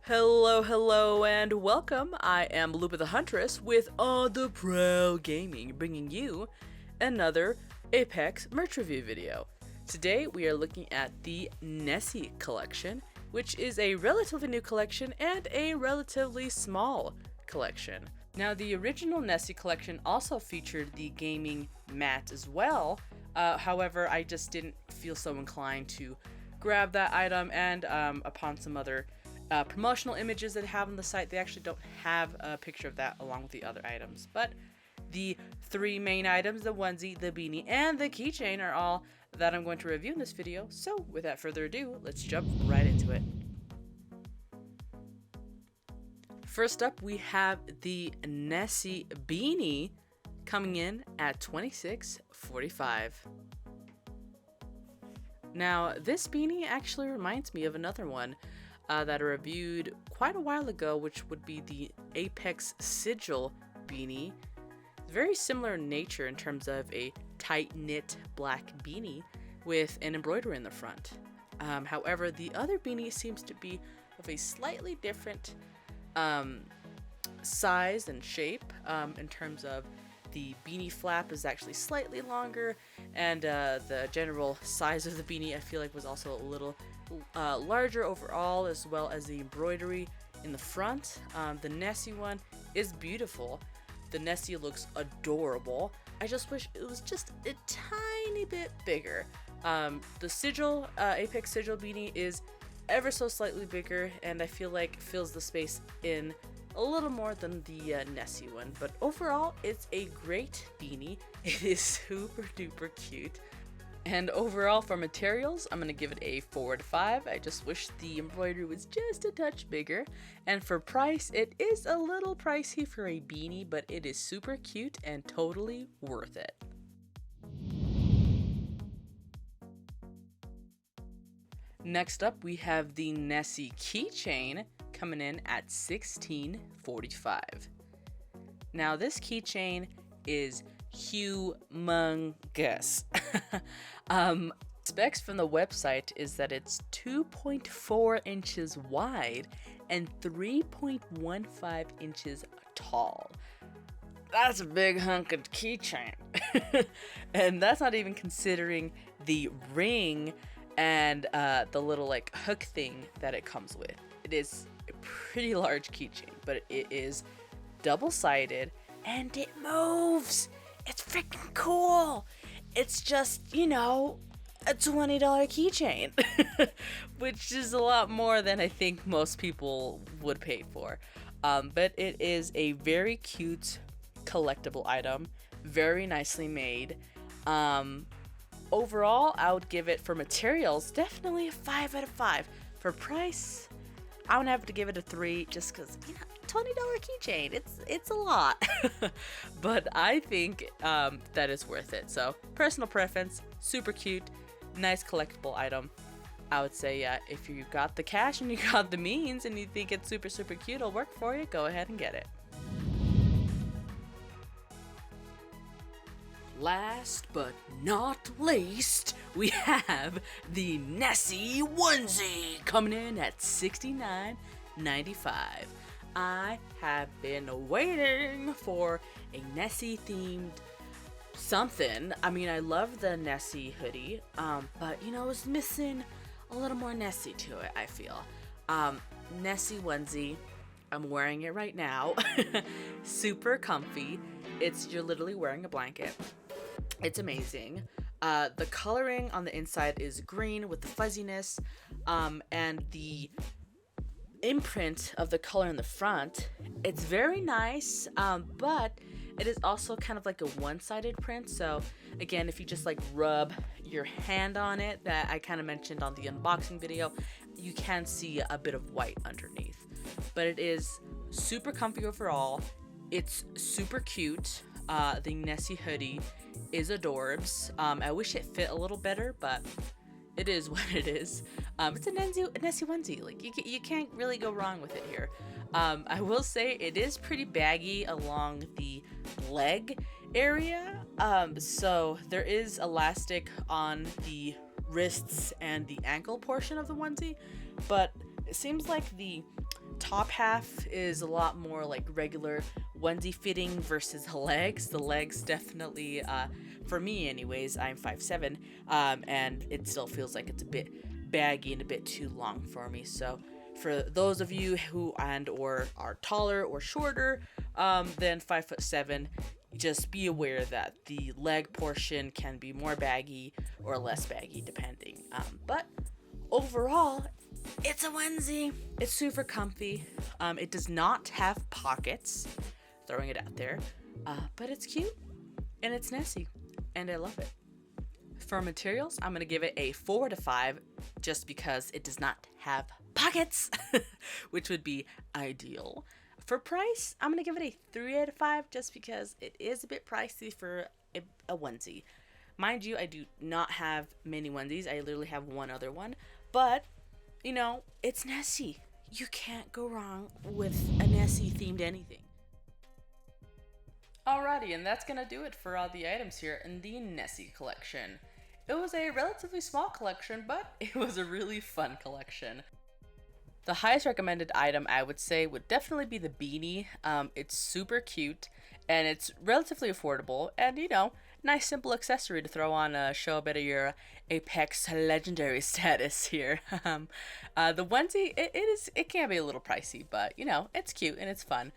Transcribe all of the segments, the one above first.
Hello, and welcome. I am LupaTheHuntress with On the Prowl Gaming, bringing you another Apex merch review video. Today, we are looking at the Nessie Collection, which is a relatively new collection and a relatively small collection. Now, the original Nessie Collection also featured the gaming mat as well. However, I just didn't feel so inclined to grab that item, and upon some other promotional images that they have on the site, they actually don't have a picture of that along with the other items. But the three main items, the onesie, the beanie, and the keychain, are all that I'm going to review in this video. So without further ado, let's jump right into it. First up, we have the Nessie beanie coming in at $26.45. Now, this beanie actually reminds me of another one that I reviewed quite a while ago, which would be the Apex Sigil beanie. Very similar in nature in terms of a tight-knit black beanie with an embroidery in the front. However, the other beanie seems to be of a slightly different size and shape in terms of the beanie flap is actually slightly longer, and the general size of the beanie I feel like was also a little larger overall, as well as the embroidery in the front. The Nessie one is beautiful. The Nessie looks adorable. I just wish it was just a tiny bit bigger. The Sigil, Apex Sigil beanie is ever so slightly bigger, and I feel like fills the space in a little more than the Nessie one, but overall it's a great beanie. It is super duper cute, and overall for materials I'm gonna give it a 4 out of 5. I just wish the embroidery was just a touch bigger, and for price it is a little pricey for a beanie, but it is super cute and totally worth it. Next up, we have the Nessie keychain coming in at $16.45. Now, this keychain is humongous. Specs from the website is that it's 2.4 inches wide and 3.15 inches tall. That's a big hunk of keychain. And that's not even considering the ring and the little like hook thing that it comes with. It is a pretty large keychain, but it is double-sided and it moves. It's freaking cool. It's just, you know, a $20 keychain, which is a lot more than I think most people would pay for. But it is a very cute collectible item, very nicely made. Overall, I would give it, for materials, definitely a 5 out of 5. For price, I would have to give it a 3, just because, you know, $20 keychain, it's a lot. But I think that is worth it. So, personal preference, super cute, nice collectible item. I would say, yeah, if you got the cash and you got the means and you think it's super cute, it'll work for you, go ahead and get it. Last but not least, we have the Nessie onesie coming in at $69.95. I have been waiting for a Nessie themed something. I mean, I love the Nessie hoodie, but you know, it's missing a little more Nessie to it, I feel. Nessie onesie, I'm wearing it right now. Super comfy. You're literally wearing a blanket. It's amazing. The coloring on the inside is green with the fuzziness, and the imprint of the color in the front, it's very nice, but it is also kind of like a one-sided print. So again, if you just like rub your hand on it, that I kind of mentioned on the unboxing video, you can see a bit of white underneath. But it is super comfy overall. It's super cute. The Nessie hoodie is adorbs. I wish it fit a little better, but it is what it is. It's a Nessie onesie. Like, you can't really go wrong with it here. I will say it is pretty baggy along the leg area. So there is elastic on the wrists and the ankle portion of the onesie, but it seems like the top half is a lot more like regular onesie fitting versus the legs. The legs definitely, for me anyways, I'm 5'7", and it still feels like it's a bit baggy and a bit too long for me. So for those of you who or are taller or shorter than 5'7", just be aware that the leg portion can be more baggy or less baggy depending. But overall, it's a onesie. It's super comfy. It does not have pockets, throwing it out there, but it's cute and it's Nessie and I love it. For materials, I'm gonna give it a 4 out of 5 just because it does not have pockets, which would be ideal. For price, I'm gonna give it a 3 out of 5 just because it is a bit pricey for a onesie. Mind you, I do not have many onesies. I literally have one other one, but you know, it's Nessie. You can't go wrong with a Nessie themed anything. Alrighty, and that's gonna do it for all the items here in the Nessie collection. It was a relatively small collection, but it was a really fun collection. The highest recommended item I would say would definitely be the beanie. It's super cute and it's relatively affordable and, you know, nice simple accessory to throw on, show a bit of your Apex legendary status here. The onesie, it can be a little pricey, but you know, it's cute and it's fun.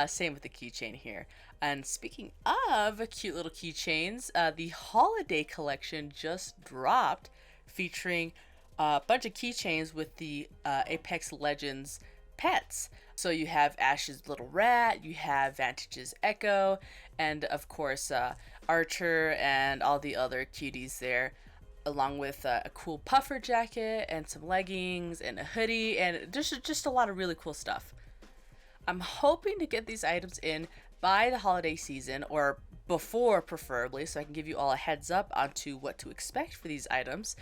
Same with the keychain here. And speaking of cute little keychains, the holiday collection just dropped, featuring a bunch of keychains with the Apex Legends pets. So you have Ash's little rat, you have Vantage's Echo, and of course Archer and all the other cuties there, along with a cool puffer jacket and some leggings and a hoodie, and just a lot of really cool stuff. I'm hoping to get these items in by the holiday season, or before preferably, so I can give you all a heads up onto what to expect for these items.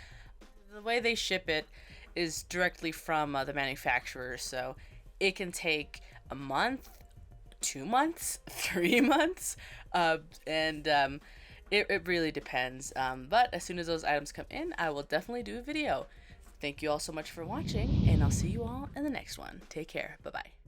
The way they ship it is directly from the manufacturer, so it can take a month, 2 months, 3 months, and it really depends. But as soon as those items come in, I will definitely do a video. Thank you all so much for watching, and I'll see you all in the next one. Take care. Bye-bye.